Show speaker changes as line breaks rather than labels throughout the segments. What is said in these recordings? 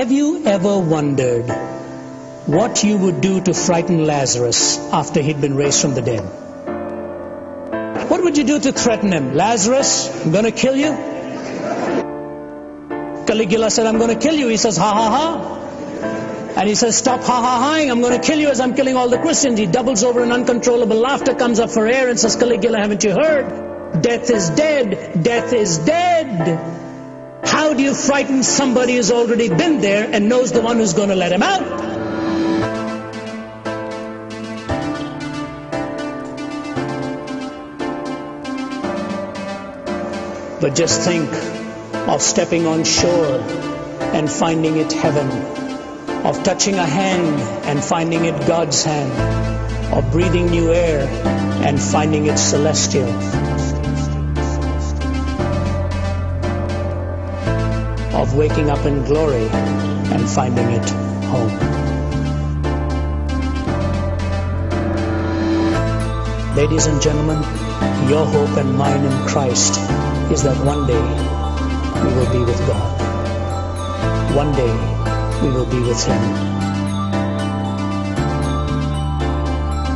Have you ever wondered what you would do to frighten Lazarus after he'd been raised from the dead? What would you do to threaten him? Lazarus, I'm going to kill you. Caligula said, I'm going to kill you. He says, ha ha ha. And he says, stop ha-ha-haing, I'm going to kill you as I'm killing all the Christians. He doubles over in uncontrollable laughter, comes up for air and says, Caligula, haven't you heard? Death is dead. Death is dead. How do you frighten somebody who's already been there and knows the one who's going to let him out? But just think of stepping on shore and finding it heaven, of touching a hand and finding it God's hand, of breathing new air and finding it celestial. Of waking up in glory and finding it home. Ladies and gentlemen, your hope and mine in Christ is that one day we will be with God. One day we will be with Him.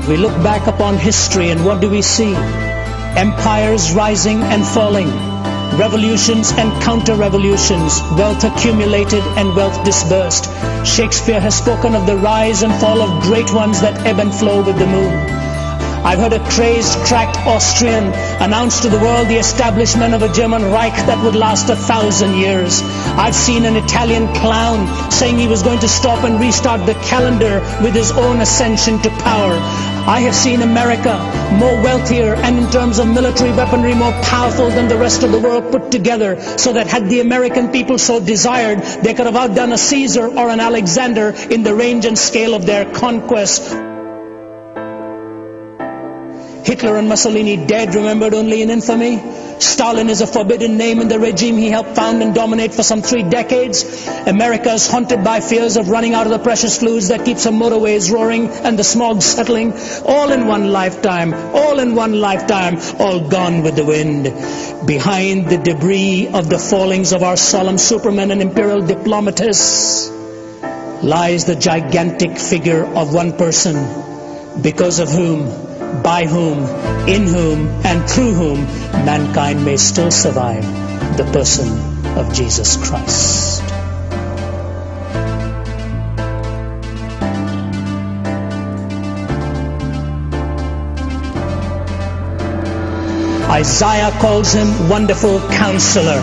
We look back upon history and what do we see? Empires rising and falling, revolutions and counter-revolutions, wealth accumulated and wealth dispersed. Shakespeare has spoken of the rise and fall of great ones that ebb and flow with the moon. I've heard a crazed, cracked Austrian announce to the world the establishment of a German Reich that would last 1,000 years. I've seen an Italian clown saying he was going to stop and restart the calendar with his own ascension to power. I have seen America more wealthier and in terms of military weaponry more powerful than the rest of the world put together, so that had the American people so desired, they could have outdone a Caesar or an Alexander in the range and scale of their conquest. Hitler and Mussolini dead, remembered only in infamy. Stalin is a forbidden name in the regime he helped found and dominate for some 3 decades. America is haunted by fears of running out of the precious fluids that keeps our motorways roaring and the smog settling. All in one lifetime, all in one lifetime, all gone with the wind. Behind the debris of the fallings of our solemn supermen and imperial diplomatists lies the gigantic figure of one person, because of whom, by whom, in whom, and through whom mankind may still survive, the person of Jesus Christ. Isaiah calls him Wonderful Counselor.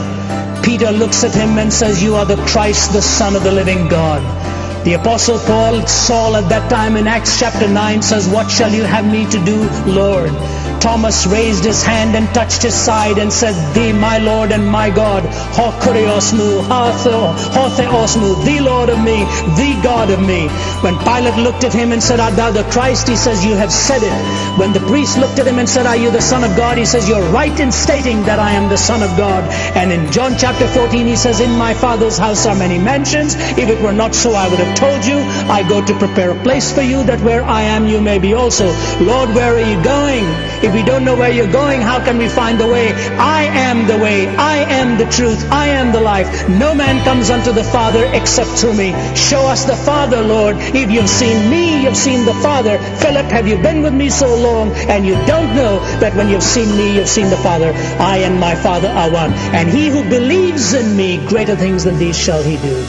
Peter looks at him and says, you are the Christ, the Son of the living God. The Apostle Paul, Saul at that time in Acts chapter 9 says, what shall you have me to do, Lord? Thomas raised his hand and touched his side and said, Thee, my Lord and my God, ho kuriosmu, ho theosmu, the Lord of me, the God of me. When Pilate looked at him and said, Art thou the Christ? He says, you have said it. When the priest looked at him and said, Are you the Son of God? He says, you're right in stating that I am the Son of God. And in John chapter 14 he says, in my Father's house are many mansions. If it were not so, I would have told you. I go to prepare a place for you, that where I am you may be also. Lord, where are you going? If we don't know where you're going, how can we find the way? I am the way, I am the truth, I am the life. No man comes unto the Father except through me. Show us the Father, Lord. If you've seen me, you've seen the Father. Philip, have you been with me so long and you don't know that when you've seen me, you've seen the Father? I and my Father are one. And he who believes in me, greater things than these shall he do.